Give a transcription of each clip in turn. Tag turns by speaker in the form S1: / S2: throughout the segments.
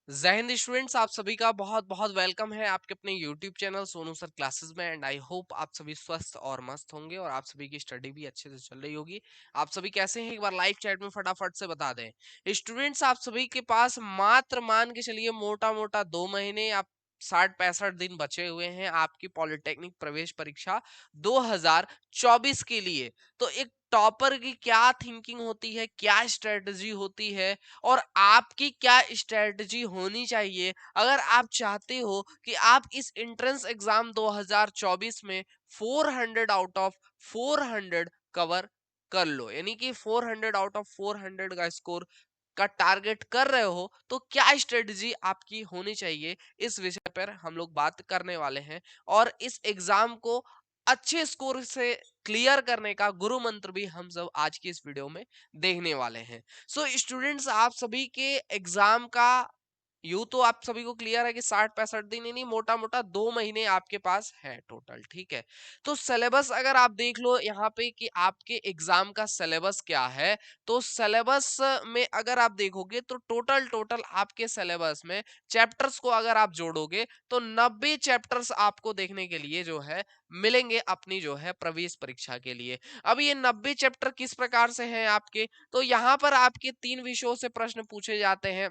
S1: जय हिंद स्टूडेंट्स, आप सभी का बहुत बहुत वेलकम है आपके अपने YouTube channel Sonu sir classes में। एंड आई होप आप सभी स्वस्थ और मस्त होंगे और आप सभी की स्टडी भी अच्छे से चल रही होगी। आप सभी कैसे हैं, एक बार लाइव चैट में फटाफट से बता दें। स्टूडेंट्स, आप सभी के पास मात्र मान के चलिए मोटा मोटा 2 महीने, आप 60-65 दिन बचे हुए हैं आपकी पॉलिटेक्निक प्रवेश परीक्षा 2024 के लिए। तो एक टॉपर की क्या थिंकिंग होती है, क्या स्ट्रेटजी होती है और आपकी क्या स्ट्रेटजी होनी चाहिए अगर आप चाहते हो कि आप इस एंट्रेंस एग्जाम 2024 में 400 आउट ऑफ 400 कवर कर लो, यानी कि 400 आउट ऑफ 400 का स्कोर का टारगेट कर रहे हो, तो क्या स्ट्रेटजी आपकी होनी चाहिए, इस विषय पर हम लोग बात करने वाले हैं। और इस एग्जाम को अच्छे स्कोर से क्लियर करने का गुरु मंत्र भी हम सब आज की इस वीडियो में देखने वाले हैं। सो स्टूडेंट्स, आप सभी के एग्जाम का यूं तो आप सभी को क्लियर है कि 60-65 दिन, यानी मोटा मोटा 2 महीने आपके पास है टोटल, ठीक है। तो सिलेबस अगर आप देख लो यहाँ पे कि आपके एग्जाम का सिलेबस क्या है, तो सिलेबस में अगर आप देखोगे तो टोटल टोटल आपके सिलेबस में चैप्टर्स को अगर आप जोड़ोगे तो 90 चैप्टर्स आपको देखने के लिए जो है मिलेंगे अपनी जो है प्रवेश परीक्षा के लिए। अब ये 90 चैप्टर किस प्रकार से हैं आपके, तो यहाँ पर आपके 3 विषयों से प्रश्न पूछे जाते हैं,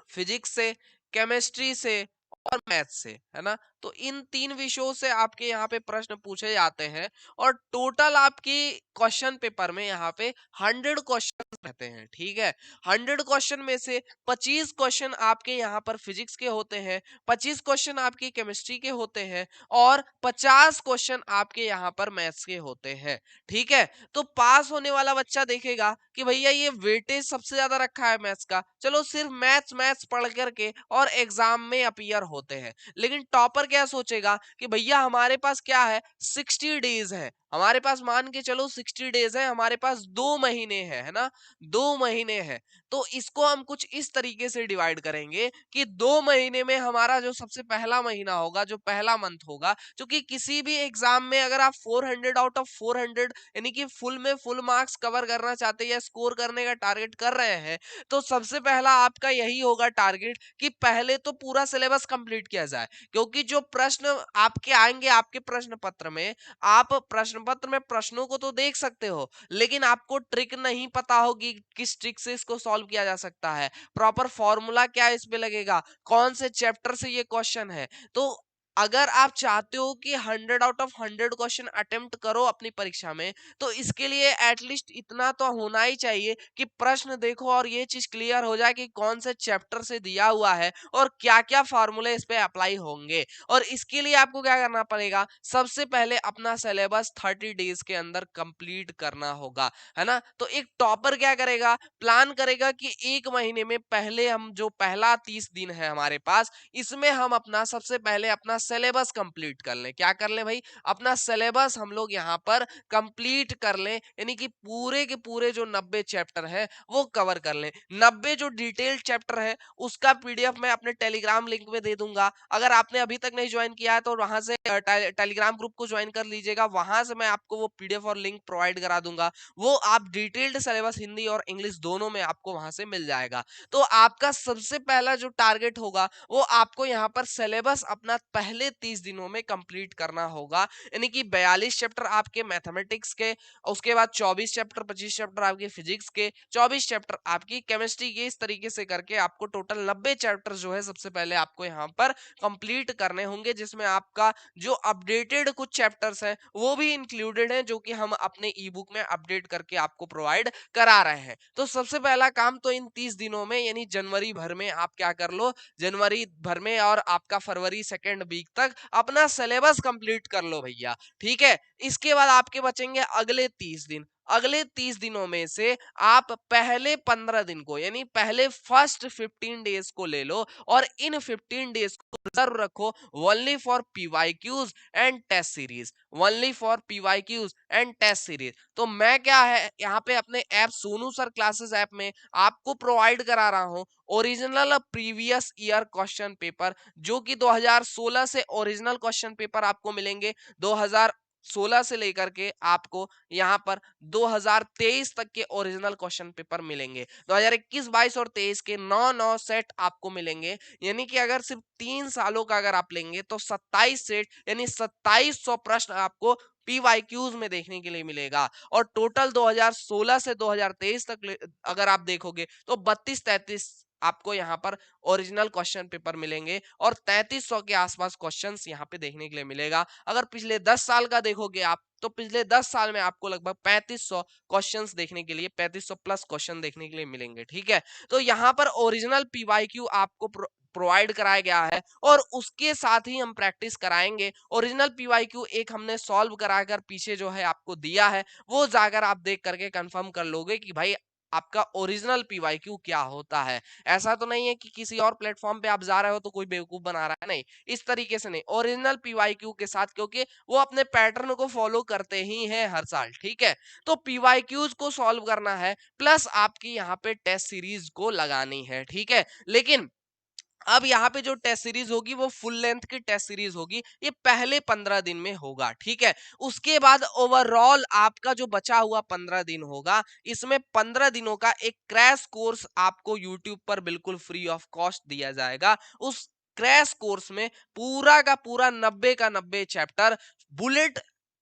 S1: फिजिक्स से, केमिस्ट्री से और मैथ से, है ना। तो इन 3 विषयों से आपके यहाँ पे प्रश्न पूछे जाते हैं और टोटल आपकी क्वेश्चन पेपर में यहाँ पे 100 क्वेश्चन रहते हैं, ठीक है। 100 क्वेश्चन में से 25 क्वेश्चन आपके यहाँ पर फिजिक्स के होते हैं, 25 क्वेश्चन आपकी केमिस्ट्री के होते हैं और 50 क्वेश्चन आपके यहाँ पर मैथ्स के होते हैं, ठीक है। तो पास होने वाला बच्चा देखेगा कि भैया ये वेटेज सबसे ज्यादा रखा है मैथ्स का, चलो सिर्फ मैथ्स मैथ्स पढ़ करके और एग्जाम में अपीयर होते हैं। लेकिन टॉपर क्या सोचेगा कि भैया हमारे पास क्या है, 60 डेज है हमारे पास, मान के चलो 60 डेज है हमारे पास, 2 महीने है ना, 2 महीने है। तो इसको हम कुछ इस तरीके से डिवाइड करेंगे कि 2 महीने में हमारा जो सबसे पहला महीना होगा, जो पहला मंथ होगा, क्योंकि किसी भी एग्जाम में अगर आप 400 आउट ऑफ 400 यानी कि फुल में फुल मार्क्स कवर करना चाहते हैं या स्कोर करने का टारगेट कर रहे हैं, तो सबसे पहला आपका यही होगा टारगेट कि पहले तो पूरा सिलेबस कंप्लीट किया जाए। क्योंकि जो प्रश्न आपके आएंगे आपके प्रश्न पत्र में, आप प्रश्न पत्र में प्रश्नों को तो देख सकते हो, लेकिन आपको ट्रिक नहीं पता होगी किस ट्रिक से इसको सॉल्व किया जा सकता है, प्रॉपर फॉर्मूला क्या इस पे लगेगा, कौन से चैप्टर से ये क्वेश्चन है। तो अगर आप चाहते हो कि 100 आउट ऑफ 100 क्वेश्चन अटेम्प्ट करो अपनी परीक्षा में, तो इसके लिए एटलीस्ट इतना तो होना ही चाहिए कि प्रश्न देखो और ये चीज क्लियर हो जाए कि कौन से चैप्टर से दिया हुआ है और क्या क्या फार्मूले इस पे अप्लाई होंगे। और इसके लिए आपको क्या करना पड़ेगा, सबसे पहले अपना सिलेबस 30 डेज के अंदर कंप्लीट करना होगा, है ना। तो एक टॉपर क्या करेगा, प्लान करेगा कि 1 महीने में पहले हम जो पहला 30 दिन है हमारे पास, इसमें हम अपना सबसे पहले अपना सिलेबस कंप्लीट कर लें। क्या कर लें भाई, अपना सिलेबस हम लोग यहाँ पर कंप्लीट कर लें, यानी कि पूरे के पूरे जो 90 चैप्टर है वो कवर कर लें। 90 जो डिटेल्ड चैप्टर है उसका पीडीएफ मैं अपने टेलीग्राम लिंक में दे दूंगा। अगर आपने अभी तक नहीं ज्वाइन किया है तो वहां से टेलीग्राम ग्रुप को ज्वाइन कर लीजिएगा, वहां से मैं आपको वो पीडीएफ और लिंक प्रोवाइड करा दूंगा। वो आप डिटेल्ड सिलेबस हिंदी और इंग्लिश दोनों में आपको वहां से मिल जाएगा। तो आपका सबसे पहला जो टारगेट होगा वो आपको यहाँ पर सिलेबस अपना पहले 30 दिनों में कंप्लीट करना होगा, यानी कि 42 चैप्टर आपके मैथमेटिक्स के, उसके बाद 24 चैप्टर 25 चैप्टर आपके फिजिक्स के, 24 चैप्टर आपकी केमिस्ट्री के, इस तरीके से करके आपको टोटल 90 चैप्टर जो है सबसे पहले आपको यहाँ पर कंप्लीट करने होंगे, जिसमें आपका जो अपडेटेड कुछ चैप्टर्स हैं वो भी इंक्लूडेड हैं, जो कि हम अपने ई बुक में अपडेट करके आपको प्रोवाइड करा रहे हैं। तो सबसे पहला काम तो इन 30 दिनों में यानी जनवरी भर में आप क्या कर लो, जनवरी भर में और आपका फरवरी सेकेंड वीक तक अपना सिलेबस कंप्लीट कर लो भैया, ठीक है। इसके बाद आपके बचेंगे अगले 30 दिन। अगले 30 दिनों में से आप पहले 15 दिन को, यानी पहले फर्स्ट 15 डेज को ले लो और इन 15 डेज को रिजर्व रखो only for PYQs and test series, only for PYQs and test series. तो मैं क्या है यहाँ पे अपने app Sonu sir classes app में आपको प्रोवाइड करा रहा हूँ original previous year question paper, जो कि 2016 से ओरिजिनल क्वेश्चन पेपर आपको मिलेंगे, 2016 से लेकर के आपको यहाँ पर 2023 तक के ओरिजिनल क्वेश्चन पेपर मिलेंगे। 2021, 22 और 23 के 9 सेट आपको मिलेंगे। यानी कि अगर सिर्फ 3 सालों का अगर आप लेंगे तो 27 सेट यानी 2700 प्रश्न आपको पीवाईक्यूज में देखने के लिए मिलेगा। और टोटल 2016 से 2023 तक अगर आप देखोगे तो 32-33 आपको यहाँ पर ओरिजिनल क्वेश्चन पेपर मिलेंगे और 3300 के आसपास क्वेश्चंस यहाँ पे देखने के लिए मिलेगा। अगर पिछले 10 साल का देखोगे आप तो पिछले 10 साल में आपको लगभग 3500 क्वेश्चंस देखने के लिए 3500 प्लस क्वेश्चन देखने के लिए मिलेंगे। ठीक है, तो यहाँ पर ओरिजिनल पीवाईक्यू आपको प्रोवाइड कराया गया है और उसके साथ ही हम प्रैक्टिस कराएंगे। ओरिजिनल पीवाईक्यू एक हमने सॉल्व कराकर पीछे जो है आपको दिया है, वो जाकर आप देख करके कंफर्म कर लोगे कि भाई आपका ओरिजिनल पीवाईक्यू क्या होता है। ऐसा तो नहीं है कि किसी और प्लेटफॉर्म पे आप जा रहे हो तो कोई बेवकूफ बना रहा है, नहीं, इस तरीके से नहीं, ओरिजिनल पीवाईक्यू के साथ, क्योंकि वो अपने पैटर्न को फॉलो करते ही हैं हर साल। ठीक है, तो पीवाईक्यूज को सॉल्व करना है प्लस आपकी यहाँ पे टेस्ट सीरीज को लगानी है। ठीक है, लेकिन अब यहाँ पे जो टेस्ट सीरीज होगी वो फुल लेंथ की टेस्ट सीरीज होगी, ये पहले 15 दिन में होगा। ठीक है, उसके बाद ओवरऑल आपका जो बचा हुआ 15 दिन होगा, इसमें 15 दिनों का एक क्रैश कोर्स आपको यूट्यूब पर बिल्कुल फ्री ऑफ कॉस्ट दिया जाएगा। उस क्रैश कोर्स में पूरा का पूरा 90 का 90 चैप्टर बुलेट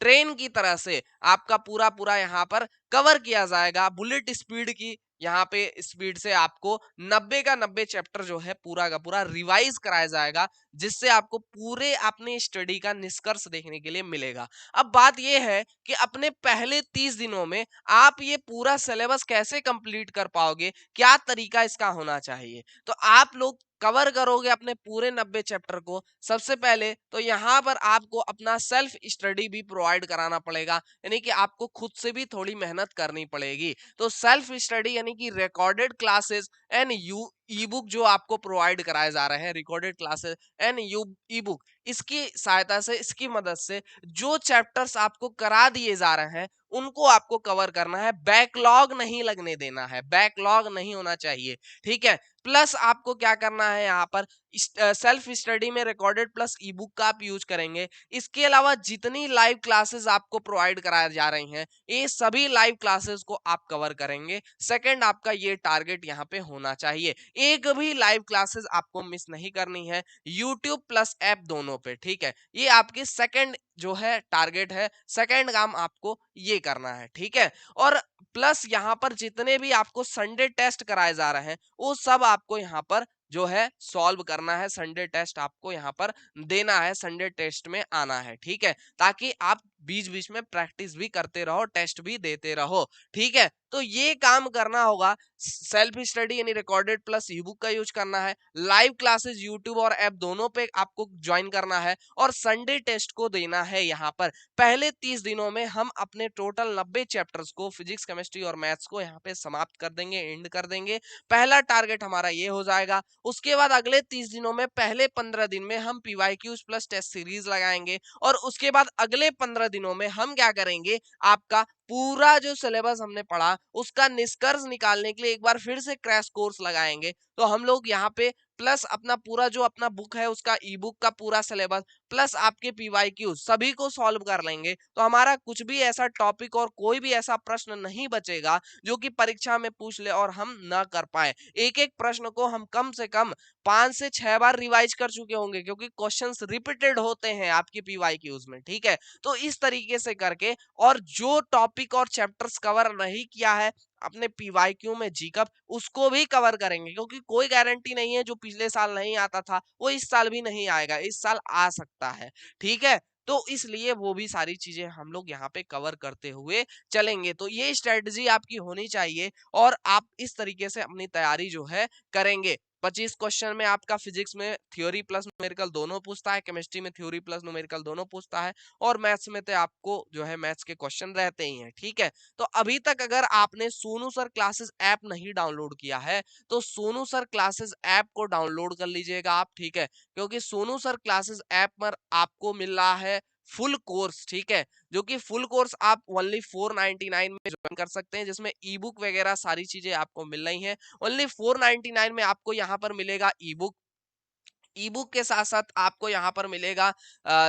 S1: ट्रेन की तरह से आपका पूरा पूरा यहाँ पर कवर किया जाएगा। बुलेट स्पीड की यहाँ पे स्पीड से आपको 90 का 90 चैप्टर जो है पूरा का पूरा रिवाइज कराया जाएगा, जिससे आपको पूरे अपने स्टडी का निष्कर्ष देखने के लिए मिलेगा। अब बात यह है कि अपने पहले 30 दिनों में आप ये पूरा सिलेबस कैसे कंप्लीट कर पाओगे, क्या तरीका इसका होना चाहिए। तो आप लोग कवर करोगे अपने पूरे 90 चैप्टर को, सबसे पहले तो यहाँ पर आपको अपना सेल्फ स्टडी भी प्रोवाइड कराना पड़ेगा, यानी कि आपको खुद से भी थोड़ी मेहनत करनी पड़ेगी। तो सेल्फ स्टडी यानी कि recorded classes and you E book जो आपको प्रोवाइड कराए जा रहे हैं, recorded classes and you E book, इसकी सहायता से, इसकी मदद से जो चैप्टर्स आपको करा दिए जा रहे हैं उनको आपको कवर करना है। बैकलॉग नहीं लगने देना है, बैकलॉग नहीं होना चाहिए। ठीक है, प्लस आपको क्या करना है, यहाँ पर सेल्फ स्टडी में रिकॉर्डेड प्लस ई बुक का आप यूज करेंगे। इसके अलावा जितनी लाइव क्लासेस आपको प्रोवाइड कराई जा रही हैं, ये सभी लाइव क्लासेस को आप कवर करेंगे। सेकंड, आपका ये टारगेट यहाँ पे होना चाहिए, एक भी लाइव क्लासेस आपको मिस नहीं करनी है, यूट्यूब प्लस ऐप दोनों पे। ठीक है, ये आपकी सेकंड जो है टारगेट है, सेकंड काम आपको ये करना है। ठीक है, और प्लस यहाँ पर जितने भी आपको संडे टेस्ट कराए जा रहे हैं वो सब आपको यहाँ पर जो है सॉल्व करना है। संडे टेस्ट आपको यहाँ पर देना है, संडे टेस्ट में आना है। ठीक है, ताकि आप बीच बीच में प्रैक्टिस भी करते रहो, टेस्ट भी देते रहो। ठीक है, तो ये काम करना होगा। सेल्फ स्टडी यानी रिकॉर्डेड प्लस ई बुक का यूज करना है, लाइव क्लासेस यूट्यूब और ऐप दोनों पे आपको ज्वाइन करना है और संडे टेस्ट को देना है। यहाँ पर पहले 30 दिनों में हम अपने टोटल 90 चैप्टर्स को, फिजिक्स, केमिस्ट्री और मैथ्स को यहाँ पे समाप्त कर देंगे, एंड कर देंगे। पहला टारगेट हमारा ये हो जाएगा। उसके बाद अगले 30 दिनों में पहले 15 दिन में हम पीवाईक्यूज प्लस टेस्ट सीरीज लगाएंगे और उसके बाद अगले 15 दिनों में हम क्या करेंगे, आपका पूरा जो सिलेबस हमने पढ़ा उसका निष्कर्ष निकालने के लिए एक बार फिर से क्रैश कोर्स लगाएंगे। तो हम लोग यहाँ पे प्लस अपना पूरा जो अपना बुक है उसका ई बुक का पूरा सिलेबस प्लस आपके पीवाईक्यू सभी को सॉल्व कर लेंगे। तो हमारा कुछ भी ऐसा टॉपिक और कोई भी ऐसा प्रश्न नहीं बचेगा जो कि परीक्षा में पूछ ले और हम ना कर पाए। एक एक प्रश्न को हम कम से कम 5 से 6 बार रिवाइज कर चुके होंगे, क्योंकि क्वेश्चंस रिपीटेड होते हैं आपके पीवाईक्यूज में। ठीक है, तो इस तरीके से करके, और जो टॉपिक और चैप्टर्स कवर नहीं किया है अपने पीवाईक्यू में जीकअप, उसको भी कवर करेंगे, क्योंकि कोई गारंटी नहीं है जो पिछले साल नहीं आता था वो इस साल भी नहीं आएगा, इस साल आ सकता है। ठीक है, तो इसलिए वो भी सारी चीजें हम लोग यहाँ पे कवर करते हुए चलेंगे। तो ये स्ट्रेटजी आपकी होनी चाहिए और आप इस तरीके से अपनी तैयारी जो है करेंगे। 25 क्वेश्चन में आपका फिजिक्स में थ्योरी प्लस न्यूमेरिकल दोनों पूछता है, केमिस्ट्री में थ्योरी प्लस न्यूमेरिकल दोनों पूछता है, और मैथ्स में तो आपको जो है मैथ्स के क्वेश्चन रहते ही हैं। ठीक है, तो अभी तक अगर आपने सोनू सर क्लासेस ऐप नहीं डाउनलोड किया है तो सोनू सर क्लासेस ऐप को डाउनलोड कर लीजिएगा आप। ठीक है, क्योंकि सोनू सर क्लासेस ऐप पर आपको मिल रहा है फुल कोर्स। ठीक है, जो कि फुल कोर्स आप ओनली 499 में ज्वाइन कर सकते हैं, जिसमें ई बुक वगैरह सारी चीजें आपको मिल रही हैं। ओनली 499 में आपको यहाँ पर मिलेगा ई बुक, ई बुक के साथ साथ आपको यहाँ पर मिलेगा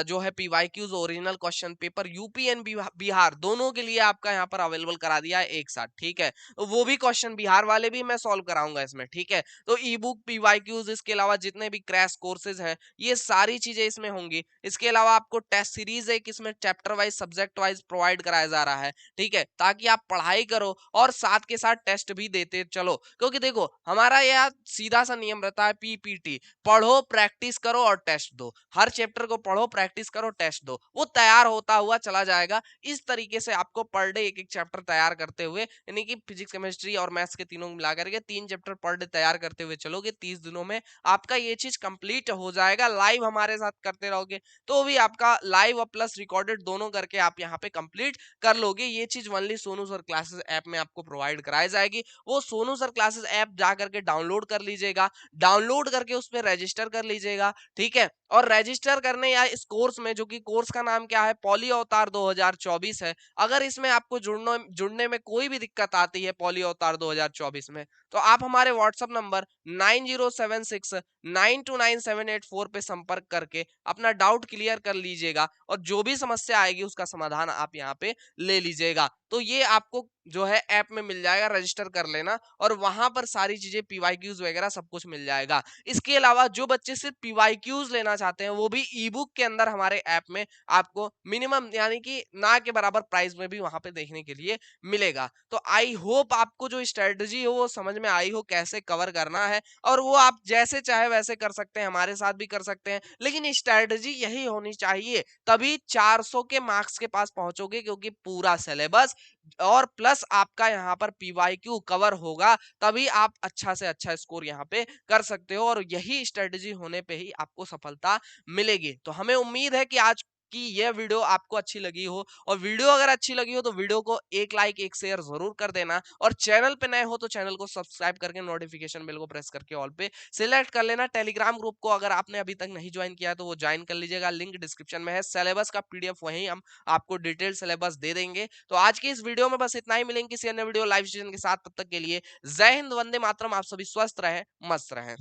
S1: जो है PYQs original question paper UP and Bihar दोनों के लिए आपका यहाँ पर अवेलेबल करा दिया है एक साथ, ठीक है। तो वो भी क्वेश्चन बिहार वाले भी मैं सॉल्व कराऊंगा इसमें, ठीक है। तो ई बुक पीवाईक्यूज इसके अलावा जितने भी क्रैश कोर्सेज हैं ये सारी चीजें इसमें होंगी। इसके अलावा आपको टेस्ट सीरीज एक इसमें chapter wise subject wise provide कराया जा रहा है, ठीक है, ताकि आप पढ़ाई करो और साथ के साथ टेस्ट भी देते चलो। क्योंकि देखो हमारा यह सीधा सा नियम रहता है पीपीटी, पढ़ो प्रैक्टिस करो और टेस्ट दो। हर चैप्टर को पढ़ो प्रैक्टिस करो टेस्ट दो, वो तैयार होता हुआ चला जाएगा। इस तरीके से आपको पर डे एक एक चैप्टर तैयार करते हुए, यानी कि फिजिक्स केमिस्ट्री और मैथ्स के तीनों मिलाकर के 3 चैप्टर पर डे तैयार करते हुए चलोगे, 30 दिनों में आपका ये चीज कंप्लीट हो जाएगा। लाइव हमारे साथ करते रहोगे तो भी आपका लाइव और प्लस रिकॉर्डेड दोनों करके आप यहाँ पे कंप्लीट कर लोगे। ये चीज only Sonu sir classes app में आपको प्रोवाइड कराई जाएगी। वो सोनू सर क्लासेस ऐप जा करके डाउनलोड कर लीजिएगा, डाउनलोड करके उसमें रजिस्टर कर लीजिएगा, ठीक है। और रजिस्टर करने या इस कोर्स में, जो कि कोर्स का नाम क्या है, पॉली अवतार 2024 है। अगर इसमें आपको जुड़ने में कोई भी दिक्कत आती है पॉली अवतार 2024 में, तो आप हमारे व्हाट्सएप नंबर 9076929784 पे संपर्क करके अपना डाउट क्लियर कर लीजिएगा और जो भी समस्या आएगी उसका समाधान आप यहाँ पे ले लीजिएगा। तो ये आपको जो है ऐप में मिल जाएगा, रजिस्टर कर लेना और वहां पर सारी चीजें पीवाईक्यूज वगैरह सब कुछ मिल जाएगा। इसके अलावा जो बच्चे सिर्फ पीवाईक्यूज लेना चाहते हैं वो भी ई बुक के अंदर हमारे ऐप में आपको मिनिमम यानी कि ना के बराबर प्राइस में भी वहां पे देखने के लिए मिलेगा। तो आई होप आपको जो स्ट्रेटजी है वो समझ में आई हो, कैसे कवर करना है, और वो आप जैसे चाहे वैसे कर सकते हैं, हमारे साथ भी कर सकते हैं, लेकिन स्ट्रेटजी यही होनी चाहिए। तभी 400 के मार्क्स के पास पहुंचोगे, क्योंकि पूरा सिलेबस और प्लस आपका यहाँ पर पीवाईक्यू कवर होगा, तभी आप अच्छा से अच्छा स्कोर यहाँ पे कर सकते हो। और यही स्ट्रेटजी होने पे ही आपको सफलता मिलेगी। तो हमें उम्मीद है कि आज की यह वीडियो आपको अच्छी लगी हो, और वीडियो अगर अच्छी लगी हो तो वीडियो को एक लाइक एक शेयर जरूर कर देना, और चैनल पे नए हो तो चैनल को सब्सक्राइब करके नोटिफिकेशन बेल को प्रेस करके ऑल पे सिलेक्ट कर लेना। टेलीग्राम ग्रुप को अगर आपने अभी तक नहीं ज्वाइन किया तो वो ज्वाइन कर लीजिएगा, लिंक डिस्क्रिप्शन में है। सिलेबस का पीडीएफ वहीं हम आपको डिटेल सिलेबस दे देंगे। तो आज की इस वीडियो में बस इतना ही, मिलेंगे किसी अन्य वीडियो लाइव सेशन के साथ, तब तक के लिए जय हिंद, वंदे मातरम। आप सभी स्वस्थ रहे, मस्त रहे।